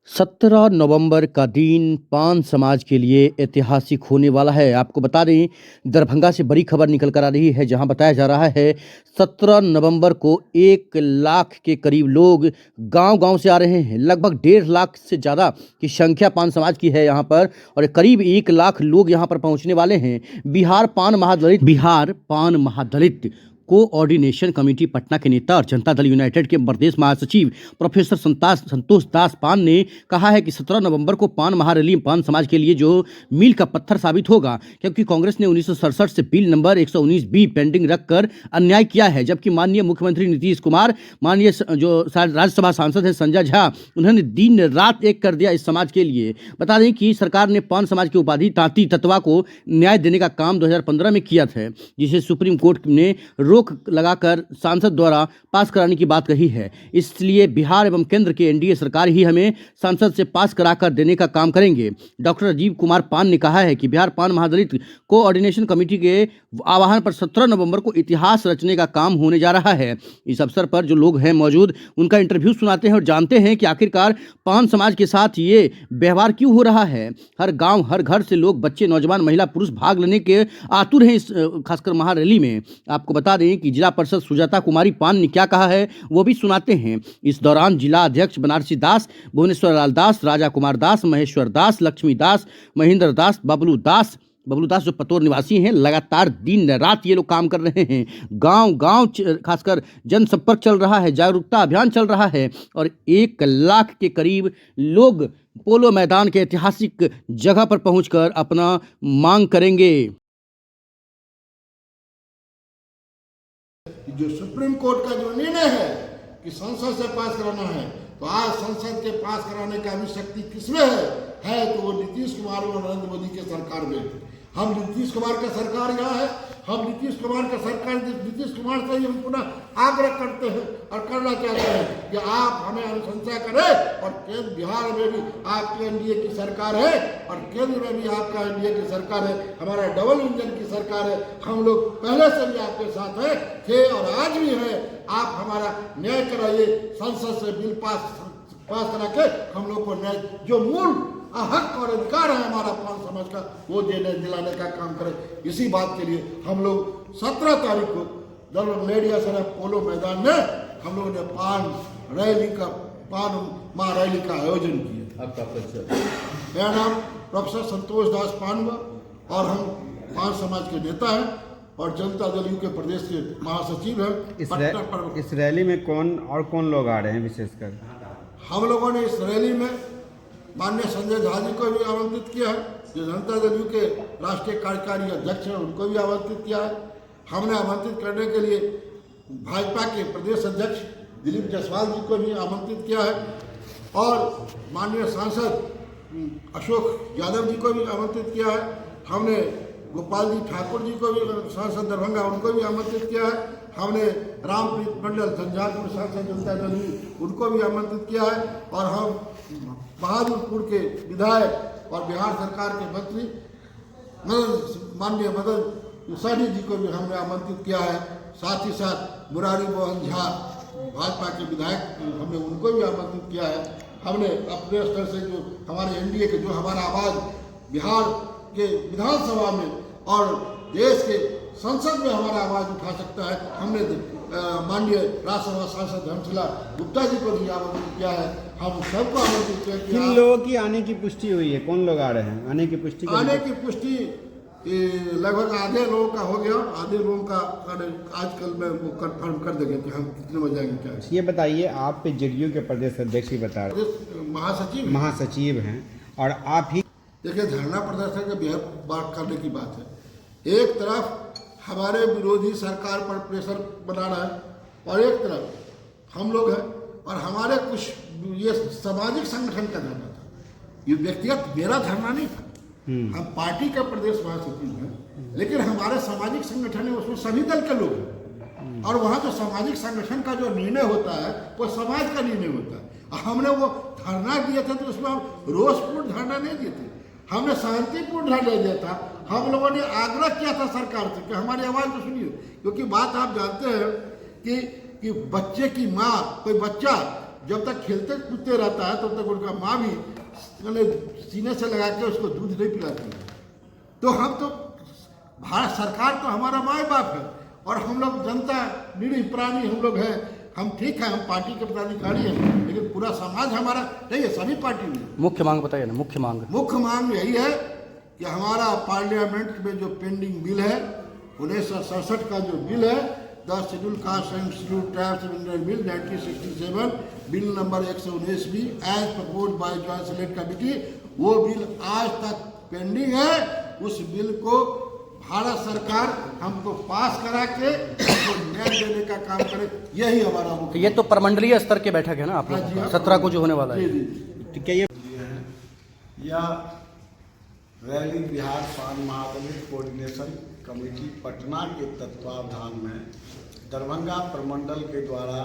17 नवंबर का दिन पान समाज के लिए ऐतिहासिक होने वाला है। आपको बता दें, दरभंगा से बड़ी खबर निकल कर आ रही है, जहां बताया जा रहा है 17 नवंबर को 1 लाख के करीब लोग गांव-गांव से आ रहे हैं। लगभग 1.5 लाख से ज़्यादा की संख्या पान समाज की है यहां पर, और करीब 1 लाख लोग यहां पर पहुंचने वाले हैं। बिहार पान महादलित कोऑर्डिनेशन कमेटी पटना के नेता और जनता दल यूनाइटेड के प्रदेश महासचिव प्रोफेसर संतोष दास पान ने कहा है कि 17 नवंबर को पान महारैली पान समाज के लिए जो मील का पत्थर साबित होगा, क्योंकि कांग्रेस ने 1967 से बिल नंबर 119 बी पेंडिंग रखकर अन्याय किया है। जबकि माननीय मुख्यमंत्री नीतीश कुमार, माननीय जो राज्यसभा सांसद है संजय झा, उन्होंने दिन रात एक कर दिया इस समाज के लिए। बता दें कि सरकार ने पान समाज की उपाधि तांती तत्वा को न्याय देने का काम 2015 में किया था, जिसे सुप्रीम कोर्ट ने रोक लगाकर सांसद द्वारा पास कराने की बात कही है। इसलिए बिहार एवं केंद्र के एनडीए सरकार ही हमें सांसद से पास कराकर देने का काम करेंगे। डॉक्टर राजीव कुमार पान ने कहा है कि बिहार पान महादलित कोऑर्डिनेशन कमेटी के आह्वान पर 17 नवंबर को इतिहास रचने का काम होने जा रहा है। इस अवसर पर जो लोग हैं मौजूद, उनका इंटरव्यू सुनाते हैं और जानते हैं कि आखिरकार पान समाज के साथ ये व्यवहार क्यों हो रहा है। हर गांव हर घर से लोग, बच्चे, नौजवान, महिला, पुरुष भाग लेने के आतुर हैं इस खासकर महारैली में। आपको बता दें कि जिला परिषद सुजाता कुमारी पान ने क्या कहा है वो भी सुनाते हैं। इस दौरान जिला अध्यक्ष बनारसी दास, भुवनेश्वर लाल दास, राजा कुमार दास, महेश्वर दास, लक्ष्मी दास, महेंद्र दास, बबलू दास जो पतोर निवासी हैं, लगातार दिन रात ये लोग काम कर रहे हैं। गांव-गांव खासकर जनसंपर्क चल रहा है, जागरूकता अभियान चल रहा है, और 1 लाख के करीब लोग पोलो मैदान के ऐतिहासिक जगह पर पहुंचकर अपना मांग करेंगे। जो सुप्रीम कोर्ट का जो निर्णय है कि संसद से पास कराना है, तो आज संसद के पास कराने का भी शक्ति किसमें है तो वो नीतीश कुमार और नरेंद्र मोदी के सरकार में। हम नीतीश कुमार का सरकार यहाँ है, हम नीतीश कुमार से ही हम पुनः आग्रह करते हैं और करना चाहते हैं कि आप हमें अनुशंसा करें, और केंद्र बिहार में भी आपकी एनडीए की सरकार है और केंद्र में भी आपका एनडीए की सरकार है, हमारा डबल इंजन की सरकार है। हम लोग पहले से भी आपके साथ हैं, थे और आज भी हैं। आप हमारा न्याय कराइए, संसद से बिल पास करा के हम लोग को न्याय, जो मूल हक और अधिकार है हमारा पान समाज का, वो दिलाने का काम करें। इसी बात के लिए हम लोग 17 तारीख को दरभंगा सर पोलो मैदान में हम लोगों ने पान महारैली का आयोजन किया। आपका परिचय? मेरा नाम प्रोफेसर संतोष दास पान हुआ और हम पान समाज के नेता हैं और जनता दल यू के प्रदेश के महासचिव हैं। इस रैली में कौन लोग आ रहे हैं विशेषकर? हम लोगों ने इस रैली में माननीय संजय झा जी को भी आमंत्रित किया है, जो जनता दल यू के राष्ट्रीय कार्यकारी अध्यक्ष हैं, उनको भी आमंत्रित किया है। हमने आमंत्रित करने के लिए भाजपा के प्रदेश अध्यक्ष दिलीप जायसवाल जी को भी आमंत्रित किया है, और माननीय सांसद अशोक यादव जी को भी आमंत्रित किया है। हमने गोपाल जी ठाकुर जी को भी, सांसद दरभंगा, उनको भी आमंत्रित किया है। हमने रामप्रीत मंडल झंझारपुर सांसद जनता दल उनको भी आमंत्रित किया है, और हम बहादुरपुर के विधायक और बिहार सरकार के मंत्री माननीय मदन सहनी जी को भी हमने आमंत्रित किया है। साथ ही साथ मुरारी मोहन झा भाजपा के विधायक, हमने उनको भी आमंत्रित किया है। हमने अपने स्तर से जो हमारे एनडीए के, जो हमारा आवाज़ बिहार के विधानसभा में और देश के संसद में हमारा आवाज़ उठा सकता है, हमने माननीय राज्यसभा सांसद हंसला गुप्ता जी को भी आमंत्रित किया है। हम सबको आमंत्रित किया। किन लोगों की आने की पुष्टि हुई है? कौन लोग आ रहे हैं? आने की पुष्टि लगभग आधे लोगों का हो गया। आधे लोगों का आजकल में वो कन्फर्म कर देंगे कि हम कितने बजे आएंगे। क्या ये बताइए, आप पे जेडीयू के प्रदेश अध्यक्ष ही बता रहे, महासचिव हैं, और आप ही देखिए, धरना प्रदर्शन के बात करने की बात है। एक तरफ हमारे विरोधी सरकार पर प्रेशर बना रहा है, और एक तरफ हम लोग हैं, और हमारे कुछ ये सामाजिक संगठन का धरना था, ये व्यक्तिगत मेरा धरना नहीं था। हम पार्टी का प्रदेश महासचिव हैं, लेकिन हमारे सामाजिक संगठन है, उसमें सभी दल के लोग हैं, और वहाँ जो सामाजिक संगठन का जो निर्णय होता है वो समाज का निर्णय होता है। हमने वो धरना दिया था, तो उसमें हम रोषपूर्ण धरना नहीं दिए थे, हमने शांतिपूर्ण धरना दिया था। हम लोगों ने आग्रह किया था सरकार से कि हमारी आवाज़ को सुनिए, क्योंकि बात आप जानते हैं कि बच्चे की माँ, कोई बच्चा जब तक खेलते कूदते रहता है तब तक उनका माँ भी सीने से लगा के उसको दूध नहीं पिलाती है। तो हम तो भारत सरकार तो हमारा माँ बाप है और हम लोग जनता निरीह प्राणी हम लोग हैं। हम ठीक है, हम पार्टी के पदाधिकारी हैं, लेकिन पूरा समाज हमारा नहीं है, सभी पार्टी में। मुख्य मांग बताइए ना। मुख्य मांग यही है कि हमारा पार्लियामेंट में जो पेंडिंग बिल है 1967 का जो बिल है, the schedule caste and schedule tribes amendment bill 1967, bill number 119 भी as propose by joint select committee, वो बिल आज तक पेंडिंग है। उस बिल को भारत सरकार हमको पास करा के उसको न्याय देने का काम करे, यही हमारा मुख्य। ये तो प्रमंडलीय स्तर के बैठक है ना आप लोग, 17 को जो होने वाला है। जी। क्या ये यह रैली बिहार पान महादलित कोऑर्डिनेशन कमेटी पटना के तत्वावधान में दरभंगा प्रमंडल के द्वारा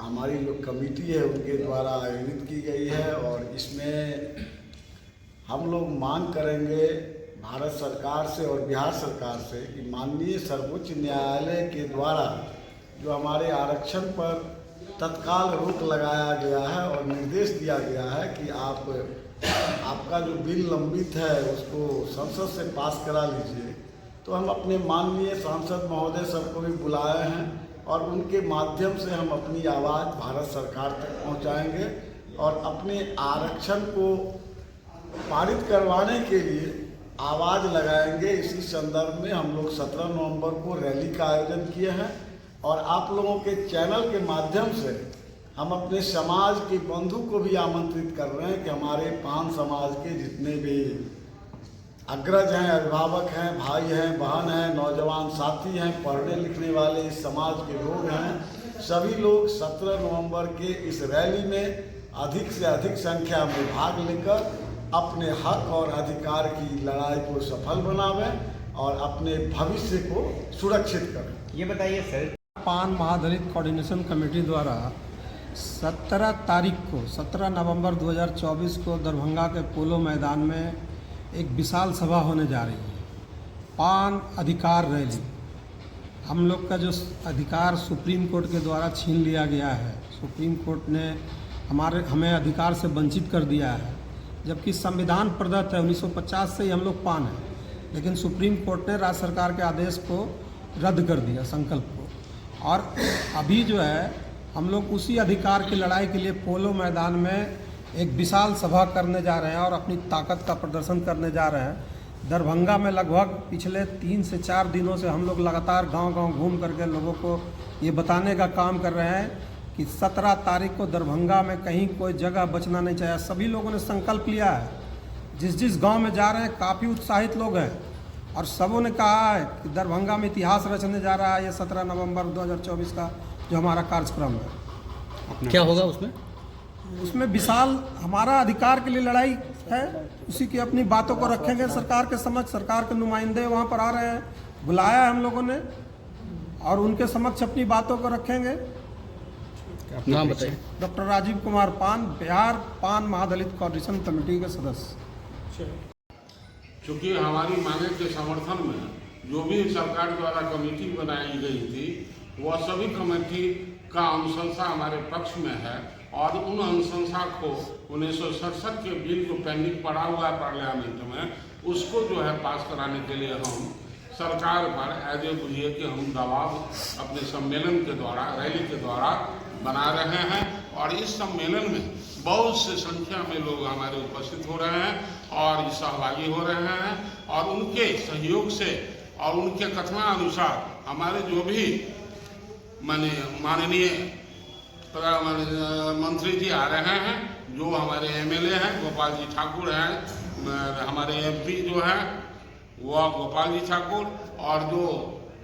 हमारी जो कमेटी है उनके द्वारा आयोजित की गई है। और इसमें हम लोग मांग करेंगे भारत सरकार से और बिहार सरकार से कि माननीय सर्वोच्च न्यायालय के द्वारा जो हमारे आरक्षण पर तत्काल रोक लगाया गया है और निर्देश दिया गया है कि आपका जो बिल लंबित है उसको संसद से पास करा लीजिए। तो हम अपने माननीय सांसद महोदय सबको भी बुलाए हैं और उनके माध्यम से हम अपनी आवाज़ भारत सरकार तक पहुंचाएंगे और अपने आरक्षण को पारित करवाने के लिए आवाज़ लगाएंगे। इसी संदर्भ में हम लोग 17 नवंबर को रैली का आयोजन किए हैं और आप लोगों के चैनल के माध्यम से हम अपने समाज के बंधु को भी आमंत्रित कर रहे हैं कि हमारे पान समाज के जितने भी अग्रज हैं, अभिभावक हैं, भाई हैं, बहन हैं, नौजवान साथी हैं, पढ़ने लिखने वाले इस समाज के लोग हैं, सभी लोग 17 नवंबर के इस रैली में अधिक से अधिक संख्या में भाग लेकर अपने हक और अधिकार की लड़ाई को सफल बनावें और अपने भविष्य को सुरक्षित करें। ये बताइए सर, पान महादलित कोऑर्डिनेशन कमेटी द्वारा 17 तारीख को 17 नवंबर 2024 को दरभंगा के पोलो मैदान में एक विशाल सभा होने जा रही है, पान अधिकार रैली। हम लोग का जो अधिकार सुप्रीम कोर्ट के द्वारा छीन लिया गया है, सुप्रीम कोर्ट ने हमें अधिकार से वंचित कर दिया है, जबकि संविधान प्रदत्त है 1950 से ही हम लोग पान हैं, लेकिन सुप्रीम कोर्ट ने राज्य सरकार के आदेश को रद्द कर दिया, संकल्प को। और अभी जो है हम लोग उसी अधिकार की लड़ाई के लिए पोलो मैदान में एक विशाल सभा करने जा रहे हैं और अपनी ताकत का प्रदर्शन करने जा रहे हैं। दरभंगा में लगभग पिछले 3 से 4 दिनों से हम लोग लगातार गांव-गांव घूम करके लोगों को ये बताने का काम कर रहे हैं कि 17 तारीख को दरभंगा में कहीं कोई जगह बचना नहीं चाहिए। सभी लोगों ने संकल्प लिया है, जिस गांव में जा रहे हैं काफ़ी उत्साहित लोग हैं और सबों ने कहा है कि दरभंगा में इतिहास रचने जा रहा है ये 17 नवंबर 2024 का जो हमारा कार्यक्रम है। क्या होगा उसमें? उसमें विशाल हमारा अधिकार के लिए लड़ाई है, उसी की अपनी बातों को रखेंगे सरकार के समक्ष। सरकार के नुमाइंदे वहाँ पर आ रहे हैं, बुलाया है हम लोगों ने और उनके समक्ष अपनी बातों को रखेंगे। नाम बताइए। डॉक्टर राजीव कुमार पान, बिहार पान महादलित कोऑर्डिनेशन कमेटी के सदस्य। चूँकि हमारी मांगे के समर्थन में जो भी सरकार द्वारा कमेटी बनाई गई थी वह सभी कमेटी का अनुशंसा हमारे पक्ष में है और उन अनुशंसा को 1967 के बिल जो पेंडिंग पड़ा हुआ है पार्लियामेंट में, उसको जो है पास कराने के लिए हम सरकार पर एज ए बुझिए कि हम दबाव अपने सम्मेलन के द्वारा, रैली के द्वारा बना रहे हैं। और इस सम्मेलन में बहुत से संख्या में लोग हमारे उपस्थित हो रहे हैं और सहभागी हो रहे हैं और उनके सहयोग से और उनके कथनानुसार हमारे जो भी माननीय मंत्री जी आ रहे हैं, जो हमारे एमएलए हैं गोपाल जी ठाकुर हैं, हमारे एमपी जो है वह गोपाल जी ठाकुर और जो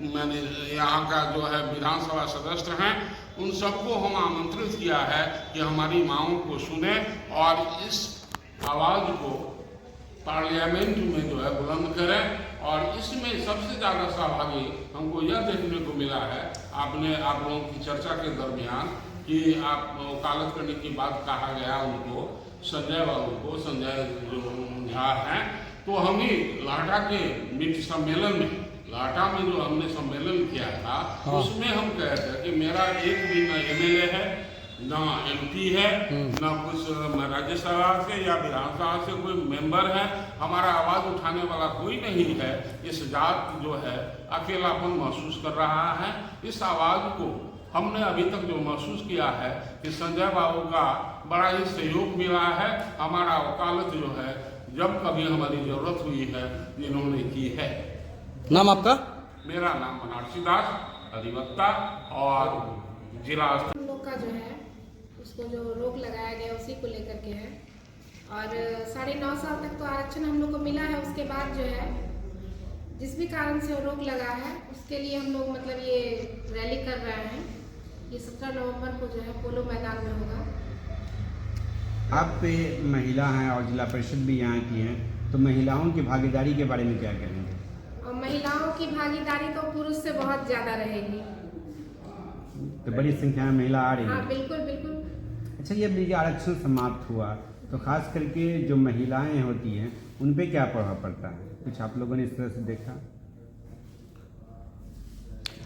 यहाँ का जो है विधानसभा सदस्य हैं, उन सबको हम आमंत्रित किया है कि हमारी मांगों को सुने और इस आवाज़ को पार्लियामेंट में जो है बुलंद करें। और इसमें सबसे ज़्यादा सहभागी हमको यह देखने को मिला है, आप लोगों की चर्चा के दरमियान कि आप वकालत करने की बात कहा गया उनको, संजय बाबू को, संजय जो झा हैं, तो हम ही लाटा के मित्र सम्मेलन में, लाटा में जो हमने सम्मेलन किया था उसमें हम कहे थे कि मेरा एक भी न एमएलए है, ना एमपी है, ना कुछ राज्यसभा से या विधानसभा से कोई मेंबर है। हमारा आवाज़ उठाने वाला कोई नहीं है। इस जात जो है अकेलापन महसूस कर रहा है। इस आवाज़ को हमने अभी तक जो महसूस किया है कि संजय बाबू का बड़ा ही सहयोग मिला है। हमारा वकालत जो है जब कभी हमारी ज़रूरत हुई है इन्होंने की है। नाम आपका? मेरा नाम बनारसी दास, अधिवक्ता और जिला हम लोग का जो है उसको जो रोक लगाया गया उसी को लेकर के है। और 9.5 साल तक तो आरक्षण हम लोग को मिला है। उसके बाद जो है जिस भी कारण से वो रोक लगा है उसके लिए हम लोग मतलब ये रैली कर रहे हैं। ये 17 नवंबर को जो है पोलो मैदान में होगा। आप पे महिला हैं और जिला परिषद भी यहाँ की हैं, तो महिलाओं की भागीदारी के बारे में क्या कहेंगे? और महिलाओं की भागीदारी तो पुरुष से बहुत ज़्यादा रहेगी। तो बड़ी संख्या में महिला आ रही हाँ है। बिल्कुल बिल्कुल। अच्छा, ये भी आरक्षण समाप्त हुआ तो खास करके जो महिलाएं होती हैं उन पे क्या प्रभाव पड़ता है? कुछ आप लोगों ने इस तरह से देखा?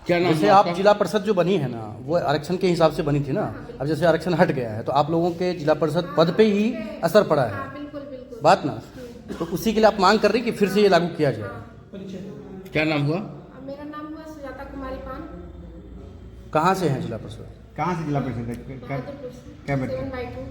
क्या नाम जैसे आप जिला परिषद जो बनी है ना, वो आरक्षण के हिसाब से बनी थी ना। अब जैसे आरक्षण हट गया है तो आप लोगों के जिला परिषद पद पे ही असर पड़ा है। हाँ बिल्कुल बिल्कुल बात ना, तो उसी के लिए आप मांग कर रही कि फिर से ये लागू किया जाए। क्या नाम हुआ? मेरा नाम हुआ सुजाता कुमारी पान। कहाँ से हैं जिला परिषद? कहाँ से जिला परिषद है? बहादुरपुर से क्या बता? 7/2।